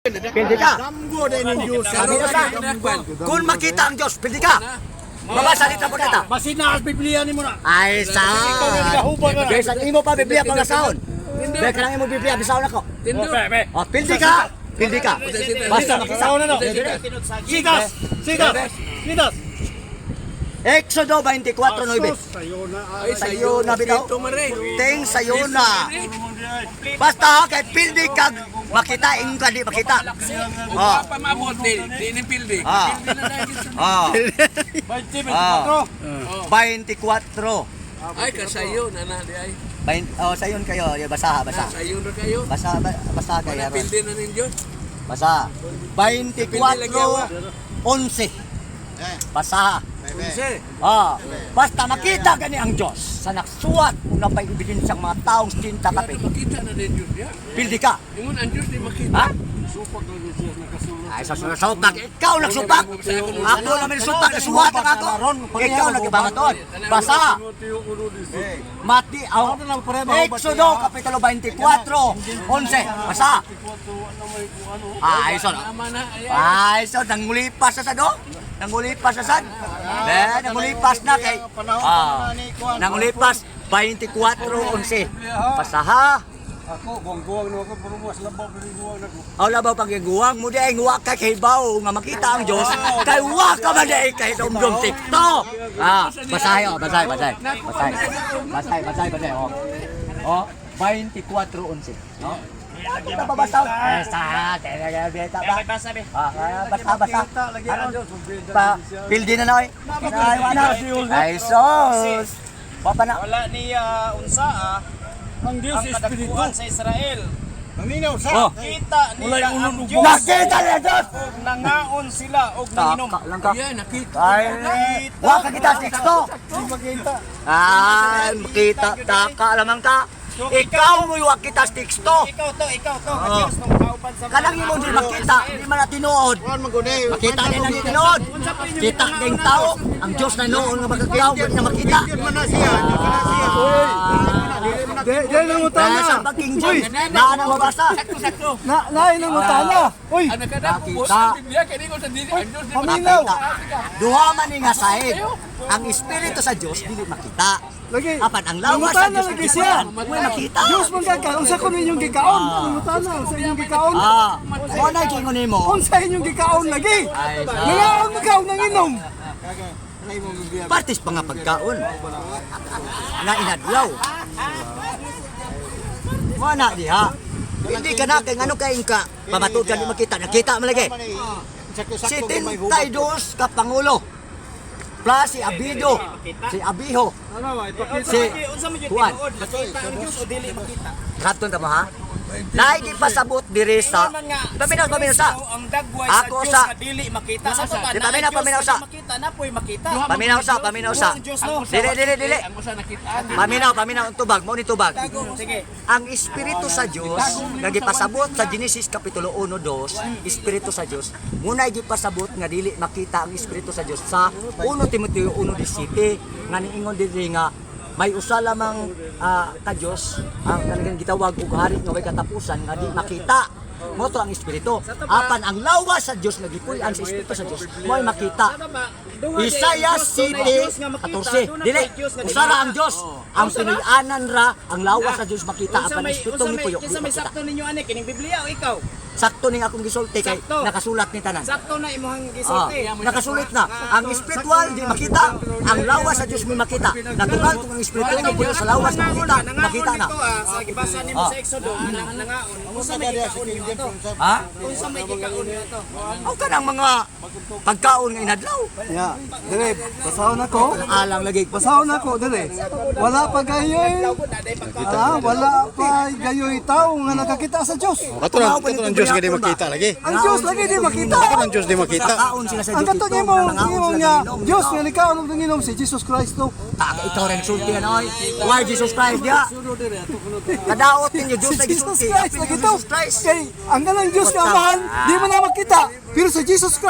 Pildi ka. Sabi na sa, kung makita ang Diyos, pildi ka. Mabasalita po kita. Masina ang Biblia ni mo na. Ay, sa. Kaysa imo pa Biblia pang nasaon. Kaya ka lang imo Biblia, bisaon ako. O, pildi ka. Pildi ka. Basta makita. Sitas! Exodo 24:9. Sayo na bitaw. Ting sayo na. Basta kay pildi ka makita ing ka di makita. Oh. Pamabot din ni pildi. Ah. Ah. 24. Ay kasayon ana di ay. Oh, sayon kayo, basa. Sayon ra kayo. Basa kayo. Pildi na ninyo. Basa. 24:11. Basa. Ah, basta makita gani ang Diyos sa naksuwat kung napay ebidensyang mga taong sinta kapit. Makita na din Diyos ya. Pildi ka. Ingon ang Diyos di makita. Ha? Ay, sa supak. Ikaw nagsupak. Ako naman supak. Nasuwatan ako. Ikaw nagibamaton. Basa. Mati. Exodo, Kapitulo 24:11. Basa. Ay, so. Ay, so. Nangulipas sa do? Nangulipas sa sad? Nangulipas na kay. Nangulipas 24:11. Basa ha. Ako, guwang-guwang na ako, pero mas labaw pa rin guwang na ako. Aw labaw pang guwang mo di nguwa ka kay bawo nga makita ang Dios. Kay wa ka man di kay dumdum TikTok. Basahay. Oh, 24:11. No? Kita babasa. Sa talaga beta ba? Basa be. Basa. Pa pildi na noy. Ay wala. Ay sos. Papa na. Wala niya unsa Ang Diyos ang Espiritu. kadakuan sa Israel. Naninaw sa. Kita nila ang Diyos. Nakita na Dios. Ug nangaon sila og nanginom. Lang ka. Yan nakita. Ay, wa ka kita TikTok. Makita. Ay, makita taka lamang ka. Ikaw mo wa kita TikTok. Ikaw to. Ang Diyos nang kauban sa Kanang imo di makita, di man na tinuod. Makita din na tinuod. Kita ding tao, ang Dios na noon nga magkakaw na makita. Dahil nang utana. Sa pagking Dios, naa na mabasa. Nain ang utana. Uy, Ano kada po Nakita. sa Biblia kay ingon sa dili ang Diyos di paminaw. Duha man ni nga sahig. Ang espiritu sa Dios dili makita. Lagi. Apan ang lawas sa Nangutana Dios lagi siya. May makita. Diyos mong gagawin. Unsa ko ninyong gikaon. Nangutana. Unsa inyong gikaon. Mo na gingon nimo. Unsa inyong gikaon lagi. Ay, Nangaon magaw nang inom. partis pa nga pagkaon. Nga inadlaw. Mo na diha. Hindi ka na kay ngano kay ka pamatod ka di makita. Nakita man lagi. Si Tintaydos ka pangulo. Plus si Abido, si Abiho, si unsa man gyud Juan. tinuod. Makita ang Diyos o dili makita. Katon ta mo ha? Lahi di pasabot diri sa. Paminaw sa. Ang dagway Ako sa Diyos sa. nga dili makita. Sa to ba? Di paminaw sa. Makita na po'y makita. Paminaw sa. Ang Diyos no. Dili. ang usa nakitaan. Paminaw ang tubag, mo ni tubag. Sige. Ang Espiritu sa Diyos, nagipasabot sa Genesis Kapitulo 1:2, Espiritu sa Diyos, muna gipasabot nga dili makita ang Espiritu sa Diyos sa 1 Timoteo 1:17, nga niingon diri nga may usa lamang ka Diyos ang talagang gitawag og hari nga way katapusan nga di makita. Mo to ang Espiritu. Apan ang lawas sa Diyos nga gipuy-an sa Espiritu sa Diyos, mo'y makita. Isaiah 7:14. Dili, usara ang Diyos. Ang pinuy-anan ra ang lawas sa Diyos makita apan Espiritu ni puyo. Kinsa may sakto ninyo ani kining Biblia o ikaw? Sakto ning akong gisulti kay Sakto. nakasulat ni tanan. Sakto na imong gisulti. Nakasulit na. Ang espiritual di makita, ang lawas sa Diyos may makita. Natural kung ang espiritu ni puyo sa lawas makita, makita na. Sa gibasa nimo sa Exodo, nangaon. Unsa may gikaon niyo ato? Ha? Unsa may gikaon niyo ato? O kanang mga pagkaon nga inadlaw. Ya, dire, basahon ako. Alang lagi. Basahon ako dire. Wala pa gayoy. Wala pa gayoy tao nga nakakita sa Diyos. Kato ng Diyos nga di makita lagi. Ang Diyos lagi di makita. Kato ng Diyos di makita. Kaon sila sa Ang Diyos. kato niya mo, nga Diyos nga nikaon ng inom si Jesus Kristo. Ikaw rin sulti ano oy. Why Jesus Christ dia? Kadaot ninyo Diyos Si na Jesus gisulti. Christ lagi to. Jesus Christ. Kay ang ganang Diyos nga amahan, di mo na makita. Pero sa Jesus Christ